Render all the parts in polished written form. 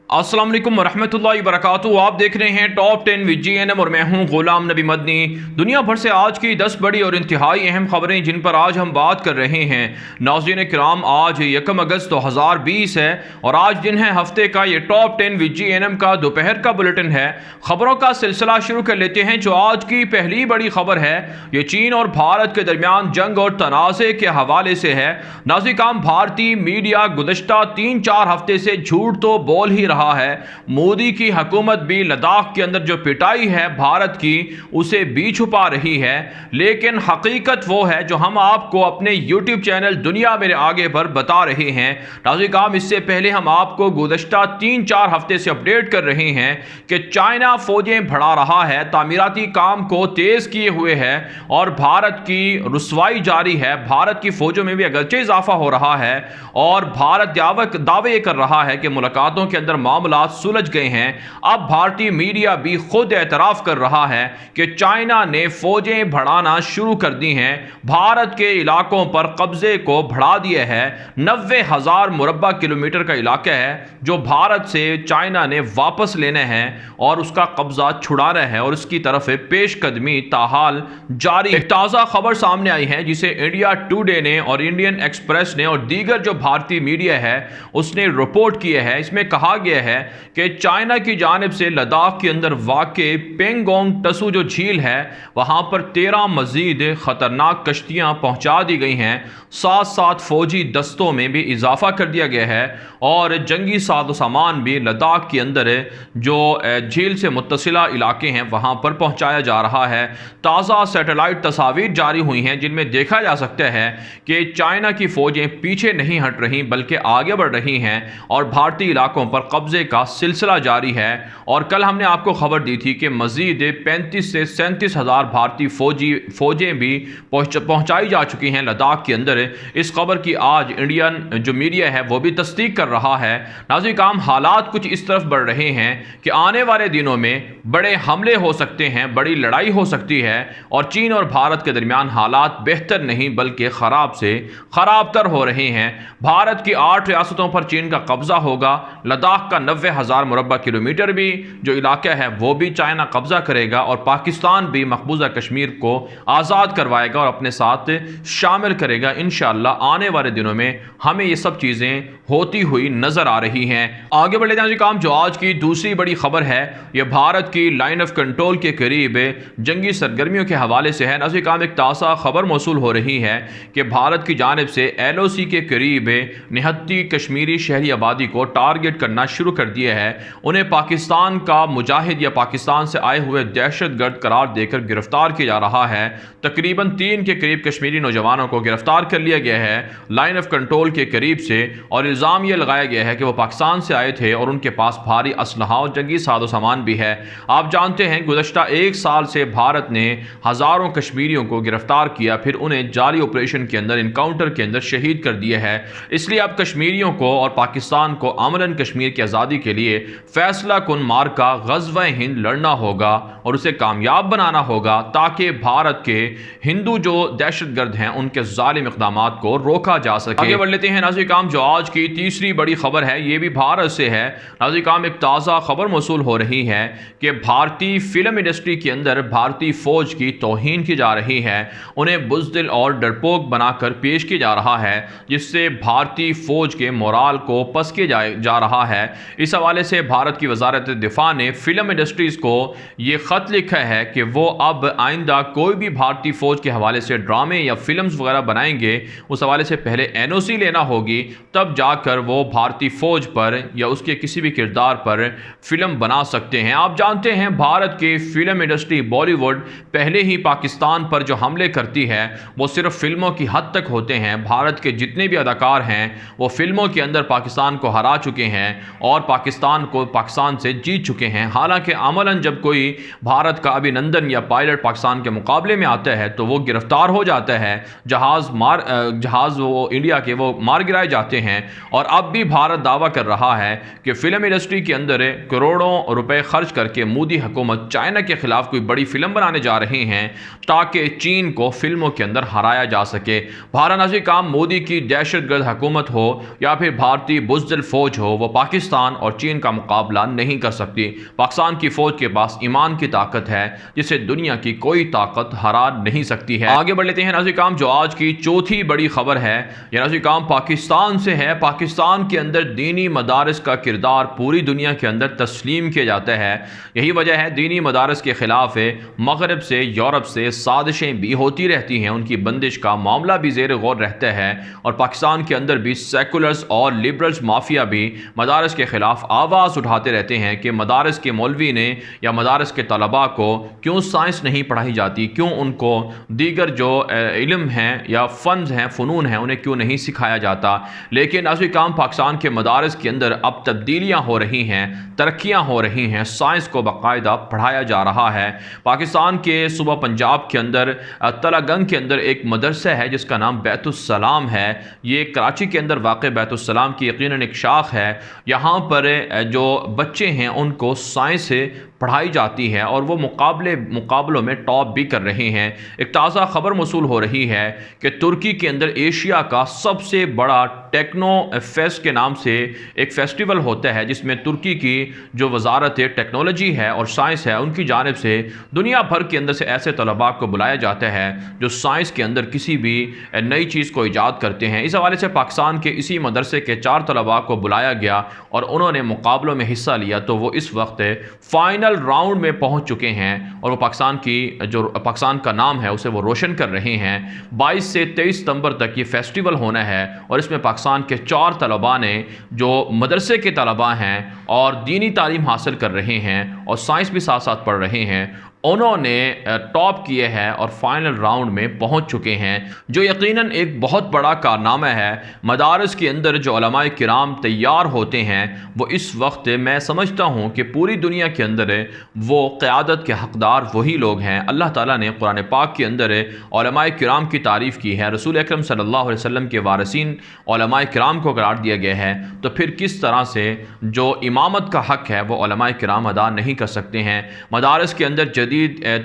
अस्सलाम वालेकुम रहमतुल्लाहि वबरकातुहू। आप देख रहे हैं टॉप 10 विद GNM और मैं हूं गुलाम नबी मदनी। दुनिया भर से आज की 10 बड़ी और इंतहाई अहम खबरें जिन पर आज हम बात कर रहे हैं। नाज़रीन किराम, आज 1 अगस्त 2020 है और आज दिन है हफ्ते का। ये टॉप 10 विद GNM का दोपहर का बुलेटिन है। खबरों का सिलसिला शुरू कर लेते हैं। जो आज की पहली बड़ी खबर है ये चीन और भारत के दरमियान जंग और तनाज़े के हवाले से है। नाज़रीन किराम, भारतीय मीडिया गुज़श्ता 3-4 हफ्ते से झूठ तो बोल ही रहा है। मोदी की हुकूमत भी लद्दाख के अंदर जो पिटाई है भारत की उसे भी छुपा रही है, लेकिन हकीकत वो है जो हम आपको अपने यूट्यूब चैनल दुनिया मेरे आगे पर बता रहे हैं। नाज़रीन काम, इससे पहले हम आपको गुज़श्ता 3-4 हफ्ते से अपडेट कर रहे हैं कि चाइना फौजें बढ़ा रहा है, तामीराती काम को तेज किए हुए है और भारत की रुसवाई जारी है। भारत की फौजों में भी अगरचे इजाफा हो रहा है और भारत दावे कर रहा है कि मुलाकातों के अंदर मामला सुलझ गए हैं। अब भारतीय मीडिया भी खुद एतराफ कर रहा है कि चाइना ने फौजें बढ़ाना शुरू कर दी हैं, भारत के इलाकों पर कब्जे को बढ़ा दिया है। 90,000 मुरब्बा किलोमीटर का इलाका है जो भारत से चाइना ने वापस लेना है और उसका कब्जा छुड़ाना है और उसकी तरफ पेशकदमी ताहाल जारी। एक ताज़ा खबर सामने आई है जिसे इंडिया टुडे ने और इंडियन एक्सप्रेस ने और दीगर जो भारतीय मीडिया है उसने रिपोर्ट किया है। इसमें कहा गया है कि चाइना की जानिब से लद्दाख के अंदर वाक़े पेंगोंग टसू जो झील है वहां पर 13 मजीद खतरनाक कश्तियां पहुंचा दी गई हैं। साथ साथ फौजी दस्तों में भी इजाफा कर दिया गया है और जंगी साजो सामान भी लद्दाख के अंदर जो झील से मुत्तसिला इलाके हैं वहां पर पहुंचाया जा रहा है। ताज़ा सैटेलाइट तस्वीर जारी हुई हैं जिनमें देखा जा सकता है कि चाइना की फौजें पीछे नहीं हट रही बल्कि आगे बढ़ रही हैं और भारतीय इलाकों पर कब्जे का सिलसिला जारी है। और कल हमने आपको खबर दी थी कि मजीद 35 से 37 हज़ार भारतीय फौजें भी पहुंचाई जा चुकी हैं लद्दाख के अंदर। इस खबर की आज इंडियन जो मीडिया है वो भी तस्दीक कर रहा है। नाज़रीन काम, हालात कुछ इस तरफ बढ़ रहे हैं कि आने वाले दिनों में बड़े हमले हो सकते हैं, बड़ी लड़ाई हो सकती है और चीन और भारत के दरमियान हालात बेहतर नहीं बल्कि ख़राब से ख़राब तर हो रहे हैं। भारत की 8 रियासतों पर चीन का कब्जा होगा। लद्दाख का 90,000 मुरब्बा किलोमीटर भी जो इलाका है वो भी चाइना कब्जा करेगा और पाकिस्तान भी मकबूजा कश्मीर को आज़ाद करवाएगा और अपने साथ शामिल करेगा। इंशाअल्लाह आने वाले दिनों में हमें ये सब चीज़ें होती हुई नजर आ रही हैं। आगे बढ़े जाने काम, जो आज की दूसरी बड़ी खबर है ये भारत की लाइन ऑफ कंट्रोल के करीब जंगी सरगर्मियों के हवाले से है। नाज़रीन काम, एक ताज़ा खबर मौसूल हो रही है कि भारत की जानिब से LOC के करीब निहत्ती कश्मीरी शहरी आबादी को टारगेट करना शुरू कर दिया है। उन्हें पाकिस्तान का मुजाहिद या पाकिस्तान से आए हुए दहशतगर्द करार देकर गिरफ्तार किया जा रहा है। तकरीबन 3 के करीब कश्मीरी नौजवानों को गिरफ्तार कर लिया गया है लाइन ऑफ कंट्रोल के करीब से और इल्ज़ाम यह लगाया गया है कि वो पाकिस्तान से आए थे और उनके पास भारी असलहा और जंगी साजो सामान भी है। आप जानते हैं गुज़श्ता 1 साल से भारत ने हज़ारों कश्मीरियों को गिरफ्तार किया, फिर उन्हें जाली ऑपरेशन के अंदर इनकाउंटर के अंदर शहीद कर दिया है। इसलिए अब कश्मीरियों को और पाकिस्तान को अमलन कश्मीर की आज़ादी के लिए फैसला कुन मार्का ग़ज़वा हिंद लड़ना होगा और उसे कामयाब बनाना होगा ताकि भारत के हिंदू जो दहशतगर्द हैं उनके ज़ालिम इक़दामात को रोका जा सके। आगे बढ़ लेते हैं। नाज़रीन काम, जो आज की तीसरी बड़ी खबर है ये भी भारत से है। नाज़रीन काम, एक ताज़ा खबर मौसूल हो रही है कि भारतीय फिल्म इंडस्ट्री के अंदर भारतीय फ़ौज की तौहीन की जा रही है, उन्हें बुज़दिल और डरपोक बनाकर पेश किया जा रहा है जिससे भारतीय फ़ौज के मोराल को पस किया जा रहा है। इस हवाले से भारत की वजारत दिफा ने फिल्म इंडस्ट्रीज़ को ये ख़त लिखा है कि वो अब आइंदा कोई भी भारतीय फ़ौज के हवाले से ड्रामे या फिल्म्स वगैरह बनाएंगे उस हवाले से पहले NOC लेना होगी, तब जाकर वो भारतीय फ़ौज पर या उसके किसी भी किरदार पर फिल्म बना सकते हैं। आप जानते हैं भारत की फिल्म इंडस्ट्री बॉलीवुड पहले ही पाकिस्तान पर जो हमले करती है वो सिर्फ फिल्मों की हद तक होते हैं। भारत के जितने भी अदाकार हैं वो फिल्मों के अंदर पाकिस्तान को हरा चुके हैं और पाकिस्तान से जीत चुके हैं। हालांकि अमलन जब कोई भारत का अभिनंदन या पायलट पाकिस्तान के मुकाबले में आता है तो वो गिरफ्तार हो जाता है, जहाज़ वो इंडिया के वो मार गिराए जाते हैं। और अब भी भारत दावा कर रहा है कि फिल्म इंडस्ट्री के अंदर करोड़ों रुपए खर्च करके मोदी हुकूमत चाइना के खिलाफ कोई बड़ी फिल्म बनाने जा रही हैं ताकि चीन को फिल्मों के अंदर हराया जा सके। भारत नाज़रीन काम, मोदी की दहशतगर्द हुकूमत हो या फिर भारतीय बुज़दिल फ़ौज हो, वो पाकिस्तान पाकिस्तान और चीन का मुकाबला नहीं कर सकती। पाकिस्तान की फ़ौज के पास ईमान की ताकत है जिसे दुनिया की कोई ताकत हरा नहीं सकती है। आगे बढ़ लेते हैं नाज़रीन काम, जो आज की चौथी बड़ी खबर है यह नाज़रीन काम पाकिस्तान से है। पाकिस्तान के अंदर दीनी मदारस का किरदार पूरी दुनिया के अंदर तस्लीम किया जाता है। यही वजह है दीनी मदारस के ख़िलाफ़ मगरब से यूरोप से साजिशें भी होती रहती हैं, उनकी बंदिश का मामला भी ज़ेर गौर रहता है और पाकिस्तान के अंदर भी सेकुलर्स और लिबरल्स माफिया भी मदारस के ख़िलाफ़ आवाज़ उठाते रहते हैं कि मदारस के मौलवी ने या मदारस के तलबा को क्यों साइंस नहीं पढ़ाई जाती, क्यों उनको दीगर जो इल्म हैं या फ़न्स हैं, फ़नून हैं, उन्हें क्यों नहीं सिखाया जाता। लेकिन नाज़रीन काम पाकिस्तान के मदारस के अंदर अब तब्दीलियाँ हो रही हैं, तरक्कियाँ हो रही हैं, साइंस को बाकायदा पढ़ाया जा रहा है। पाकिस्तान के सूबा पंजाब के अंदर तलागंग के अंदर एक मदरसा है जिसका नाम बैतुस्सलाम है। ये कराची के अंदर वाक़ बैतुस्सलाम की यकीनन एक शाख है। यहाँ पर जो बच्चे हैं उनको साइंस पढ़ाई जाती है और वो मुकाबलों में टॉप भी कर रहे हैं। एक ताज़ा खबर मौसूल हो रही है कि तुर्की के अंदर एशिया का सबसे बड़ा टेक्नो फेस्ट के नाम से एक फेस्टिवल होता है जिसमें तुर्की की जो वजारत टेक्नोलॉजी है और साइंस है उनकी जानिब से दुनिया भर के अंदर से ऐसे तलबा को बुलाया जाता है जो साइंस के अंदर किसी भी नई चीज़ को ईजाद करते हैं। इस हवाले से पाकिस्तान के इसी मदरसे के 4 तलबा को बुलाया गया और उन्होंने मुकाबलों में हिस्सा लिया, तो वो इस वक्त फाइनल राउंड में पहुंच चुके हैं और वो पाकिस्तान का नाम है उसे वो रोशन कर रहे हैं। 22 से 23 सितंबर तक ये फेस्टिवल होना है और इसमें पाकिस्तान के 4 तलबा ने जो मदरसे के तलबा हैं और दीनी तालीम हासिल कर रहे हैं और साइंस भी साथ साथ पढ़ रहे हैं, उन्होंने टॉप किए हैं और फाइनल राउंड में पहुंच चुके हैं, जो यकीनन एक बहुत बड़ा कारनामा है। मदारस के अंदर जो उलमाए किराम तैयार होते हैं वो इस वक्त मैं समझता हूं कि पूरी दुनिया के अंदर वो क़यादत के हक़दार वही लोग हैं। अल्लाह ताला ने कुरान पाक के अंदर उलमाए किराम की तारीफ़ की है, रसूल अकरम सल्लल्लाहु अलैहि वसल्लम के वारिसीन उलमाए किराम को करार दिया गया है, तो फिर किस तरह से जो इमामत का हक़ है वो उलमाए किराम अदा नहीं कर सकते हैं। मदारस के अंदर जदीद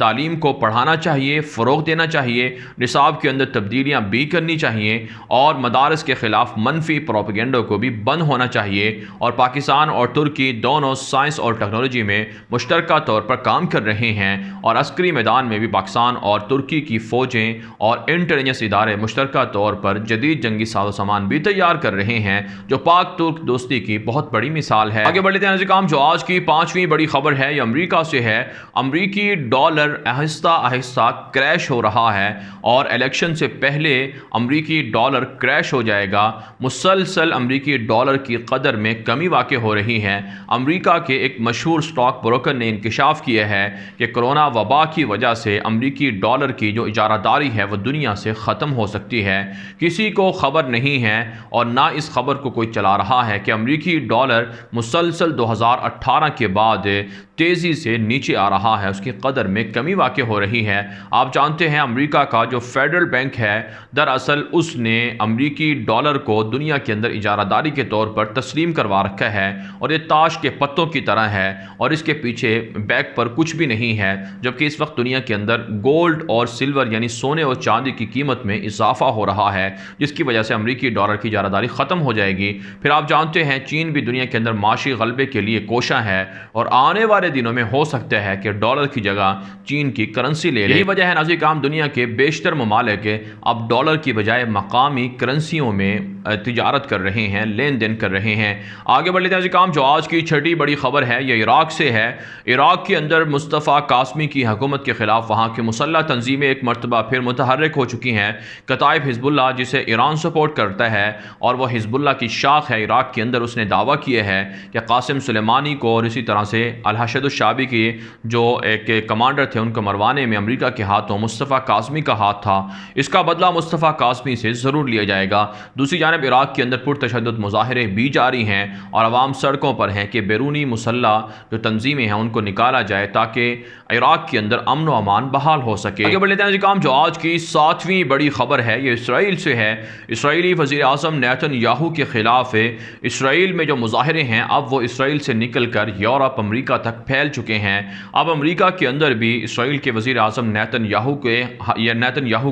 तालीम को पढ़ाना चाहिए, फ़रोग़ देना चाहिए, निसाब के अंदर तब्दीलियाँ भी करनी चाहिए और मदारस के ख़िलाफ़ मनफी प्रोपेगेंडो को भी बंद होना चाहिए। और पाकिस्तान और तुर्की दोनों साइंस और टेक्नोलॉजी में मुश्तरका तौर पर काम कर रहे हैं और अस्करी मैदान में भी पाकिस्तान और तुर्की की फ़ौजें और इंटेलिजेंस इदारे मुश्तरका तौर पर जदीद जंगी साजो सामान भी तैयार कर रहे हैं, जो पाक तुर्क दोस्ती की बहुत बड़ी मिसाल है। आगे बढ़ लेते हैं नाज़रीन काम, जो आज की 5वीं बड़ी खबर है ये अमरीका से है। अमरीकी डॉलर आहिस्ता आहिस्ता क्रैश हो रहा है और इलेक्शन से पहले अमरीकी डॉलर क्रैश हो जाएगा। मुसलसल अमरीकी डॉलर की कदर में कमी वाक़ हो रही है। अमरीका के एक मशहूर स्टॉक ब्रोकर ने इंकशाफ किया है कि कोरोना वबा की वजह से अमरीकी डॉलर की जो इजारादारी है वह दुनिया से ख़त्म हो सकती है। किसी को ख़बर नहीं है और ना इस खबर को कोई चला रहा है कि अमरीकी डॉलर मुसलसल 2018 के बाद तेज़ी से नीचे आ रहा है, उसकी कदर में कमी वाक़ हो रही है। आप जानते हैं अमेरिका का जो फेडरल बैंक है दरअसल उसने अमरीकी डॉलर को दुनिया के अंदर इजारादारी के तौर पर तस्लीम करवा रखा है और ये ताश के पत्तों की तरह है और इसके पीछे बैक पर कुछ भी नहीं है। जबकि इस वक्त दुनिया के अंदर गोल्ड और सिल्वर यानी सोने और चांदी की कीमत में इजाफा हो रहा है, जिसकी वजह से अमरीकी डॉलर की इजारादारी ख़त्म हो जाएगी। फिर आप जानते हैं चीन भी दुनिया के अंदर माशी गलबे के लिए कोशा है और आने वाले दिनों में हो सकता है कि डॉलर की जगह चीन की करेंसी ले ले। यही वजह है नाज़रीन काम, दुनिया के बेशतर ममालिक अब डॉलर की बजाय मकामी करेंसियों में तिजारत कर रहे हैं, लेन देन कर रहे हैं। आगे बढ़ लेते हैं काम, जो आज की छठी बड़ी खबर है ये इराक से है। इराक के अंदर मुस्तफ़ा कासमी की हुकूमत के ख़िलाफ़ वहाँ की मुसल्लह तंजीमें एक मरतबा फिर मुतहर्रिक हो चुकी हैं। कताइब हिज़्बुल्लाह जिसे ईरान सपोर्ट करता है और वह हिज़्बुल्लाह की शाख है इराक के अंदर, उसने दावा किया है कि कासिम सुलेमानी को और इसी तरह से अल-हशद शाबी के जो एक कमांडर थे उनको मरवाने में अमेरिका के हाथों मुस्तफ़ा कासमी का हाथ था। इसका बदला मुस्तफ़ा कासमी से ज़रूर लिया जाएगा। दूसरी जानिब इराक के अंदर पुरतशद्दुद मुज़ाहिरे भी जारी हैं और अवाम सड़कों पर हैं कि बैरूनी मुसल्लह जो तंजीमें हैं उनको निकाला जाए ताकि इराक के अंदर अमन व अमान बहाल हो सके। आगे बढ़ लेते हैं काम, जो आज की 7वीं बड़ी खबर है ये इसराइल से है। इसराइली वज़ीर आज़म नेतन्याहू के ख़िलाफ़ इसराइल में जो मुज़ाहिरे हैं अब वो इसराइल से निकल कर यूरोप अमरीका तक फैल चुके हैं। अब अमरीका के अंदर भी इसराइल के वज़ीर आज़म नेतन्याहू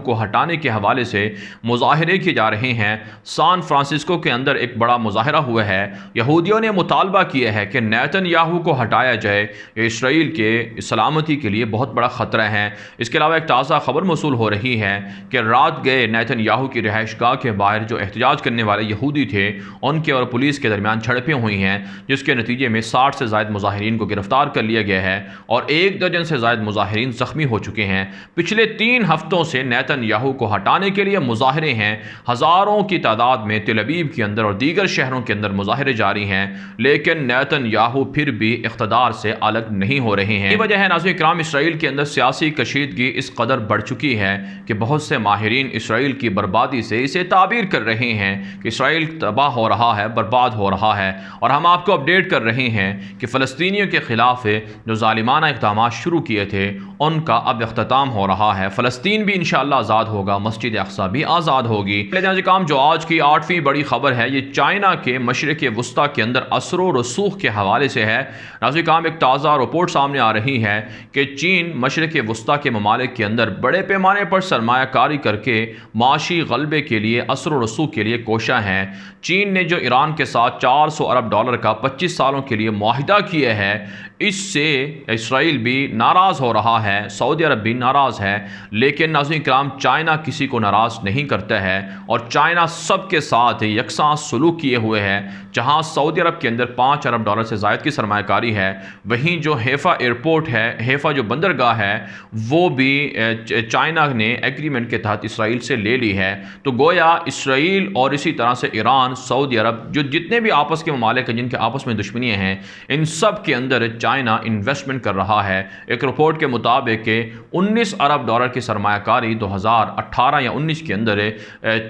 को हटाने के हवाले से मुज़ाहिरे किए जा रहे हैं। सान फ्रांसिस्को के अंदर एक बड़ा मुजाहरा हुआ है। यहूदियों ने मुतालबा किया है कि नेतन्याहू को हटाया जाए, ये इसराइल के सलामती के लिए बहुत बड़ा ख़तरा है। इसके अलावा एक ताज़ा खबर मौसूल हो रही है कि रात गए नेतन्याहू की रिहाइशगाह के बाहर जो एहतजाज करने वाले यहूदी थे उनके और पुलिस के दरमियान झड़पें हुई हैं, जिसके नतीजे में 60 से ज़ायद मुजाहिरीन को गिरफ्तार कर लिया गया है और 1 दर्जन से ज़ायद मुजाहिरीन ज़ख्मी हो चुके हैं। पिछले 3 हफ्तों से नेतन्याहू को हटाने के लिए मुजाहरे हैं। हज़ारों की तादाद में तेल अवीव के अंदर और दीगर शहरों के अंदर मुजाहरे जारी हैं, लेकिन नेतन्याहू फिर भी इक़्तिदार से अलग नहीं हो रहे हैं। ये वजह है नाज़रीन किराम, इसराइल के अंदर सियासी कशीदगी इस कदर बढ़ चुकी है कि बहुत से माहिरीन इसराइल की बर्बादी से इसे ताबीर कर रहे हैं कि इसराइल तबाह हो रहा है, बर्बाद हो रहा है। और हम आपको अपडेट कर रहे हैं कि फ़लस्तीनियों के ख़िलाफ़ जो ज़ालिमाना इक़दामात शुरू किए थे उनका अब इख्तिताम हो रहा है। फ़लस्तीन भी इंशाअल्लाह आज़ाद होगा, मस्जिद अक़सा भी आज़ाद होगी। काम जो आज की 8वीं बड़ी खबर है, ये चाइना के मशरिक़ वस्ता के अंदर असर व रसूख के हवाले से है। नाज़रीन काम एक ताज़ा रिपोर्ट सामने आ रही है कि चीन मशरिक़ वस्ता के ममालिक के अंदर बड़े पैमाने पर सरमायाकारी करके माशी गलबे के लिए, असर व रसूख के लिए कोशा है। चीन ने जो ईरान के साथ $400 अरब का 25 सालों के लिए मुआहिदा किया है, इससे इसराइल भी नाराज़ हो रहा है, सऊदी अरब भी नाराज़ है। लेकिन नाज़रीन किराम चाइना किसी को नाराज़ नहीं करता है और चाइना सबके साथ यकसा सलूक किए हुए है। जहां सऊदी अरब के अंदर $5 अरब से ज़ायद की सरमायाकारी है, वहीं जो हैफ़ा एयरपोर्ट है, हैफ़ा जो बंदरगाह है, वो भी चाइना ने एग्रीमेंट के तहत इसराइल से ले ली है। तो गोया इसराइल और इसी तरह से ईरान, सऊदी अरब, जो जितने भी आपस के ममालिक हैं जिनके आपस में दुश्मनियाँ हैं, इन सब के अंदर चाइना इन्वेस्टमेंट कर रहा है। एक रिपोर्ट के मुताबिक $19 अरब की सरमायाकारी 2018 या 19 के अंदर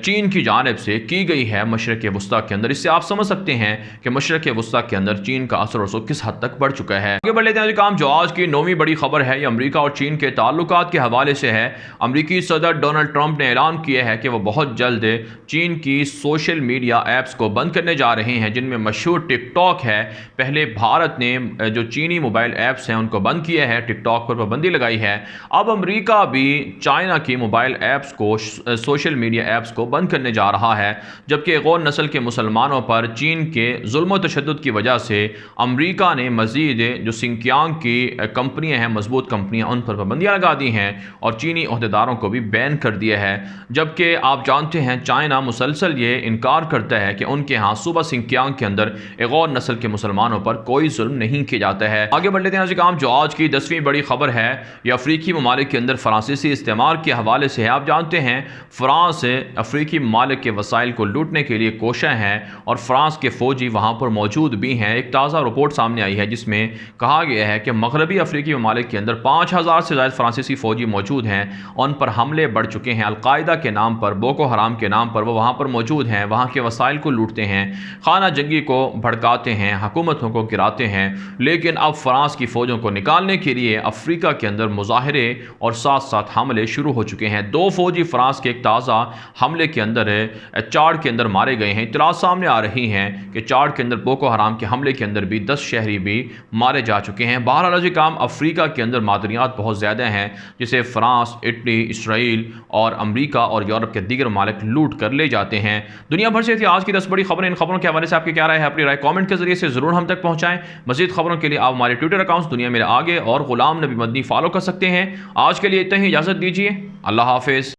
चीन की जानिब से की गई है मशरिक़ वस्ता के अंदर। इससे आप समझ सकते हैं कि मशरिक़ वस्ता के अंदर चीन का असर रसूख किस हद तक बढ़ चुका है। आगे बढ़ लेते हैं काम जो आज की 9वीं बड़ी खबर है, ये अमेरिका और चीन के ताल्लुकात के हवाले से है। अमेरिकी सदर डोनाल्ड ट्रंप ने ऐलान किया है कि वह बहुत जल्द चीन की सोशल मीडिया ऐप्स को बंद करने जा रहे हैं, जिनमें मशहूर टिकटॉक है। पहले भारत ने जो चीनी मोबाइल ऐप्स हैं उनको बंद किया है, टिकटॉक पर पाबंदी लगाई है। अब अमेरिका भी चाइना की मोबाइल ऐप्स को, सोशल मीडिया ऐप्स को बंद करने जा रहा है, जबकि गौर नस्ल के मुसलमानों पर चीन के जुल्म तशद्दुद की वजह से अमेरिका ने मज़ीद जो सिंकियांग की कंपनियां हैं, मजबूत कंपनियां, उन पर पाबंदियां लगा दी हैं और चीनी अहदेदारों को भी बैन कर दिया है। जबकि आप जानते हैं चाइना मुसलसल ये इनकार करता है कि उनके यहाँ सूबा सिंकियांग के अंदर गौर नस्ल के मुसलमानों पर कोई जुल्म नहीं किया जाता है। आगे बढ़ लेते हैं काम जो आज की 10वीं बड़ी खबर है, ये अफ्रीकी ममालिक के अंदर फ्रांसीसी इस्तेमाल के हवाले से है। आप जानते हैं फ्रांस अफ्रीकी ममालिक के वसाइल को लूटने के लिए कोशा है और फ्रांस के फ़ौजी वहाँ पर मौजूद भी हैं। एक ताज़ा रिपोर्ट सामने आई है जिसमें कहा गया है कि मगरबी अफ्रीकी ममालिक के अंदर 5000 से ज़्यादा फ्रांसीसी फ़ौजी मौजूद हैं। उन पर हमले बढ़ चुके हैं, अलकायदा के नाम पर, बोको हराम के नाम पर वो वहाँ पर मौजूद हैं, वहाँ के वसाइल को लूटते हैं, खाना जंगी को भड़काते हैं, हुकूमतों को गिराते हैं। लेकिन अब फ्रांस की फ़ौजों को निकालने के लिए अफ्रीका के अंदर मुजाहरे और साथ साथ हमले शुरू हो चुके हैं। 2 फ़ौजी फ्रांस के एक ताज़ा हमले के अंदर चाड के अंदर मारे गए हैं। इत्तला सामने आ रही हैं कि चाड के अंदर बोको हराम के हमले के अंदर भी 10 शहरी भी मारे जा चुके हैं। बहरहाल काम अफ्रीका के अंदर मादनियात बहुत ज़्यादा हैं, जिसे फ्रांस, इटली, इसराइल और अमरीका और यूरोप के दीगर मालिक लूट कर ले जाते हैं। दुनिया भर से थी आज की 10 बड़ी खबरें। इन खबरों के हवाले से आपकी क्या राय है? अपनी राय कॉमेंट के जरिए से ज़रूर हम तक पहुँचाएँ। मज़ीद खबरों के लिए आप हमारे ट्विटर अकाउंट्स दुनिया मेरे आगे और गुलाम नबी मदनी फॉलो कर सकते हैं। आज के लिए इतना ही, इजाज़त दीजिए। अल्लाह हाफिज़।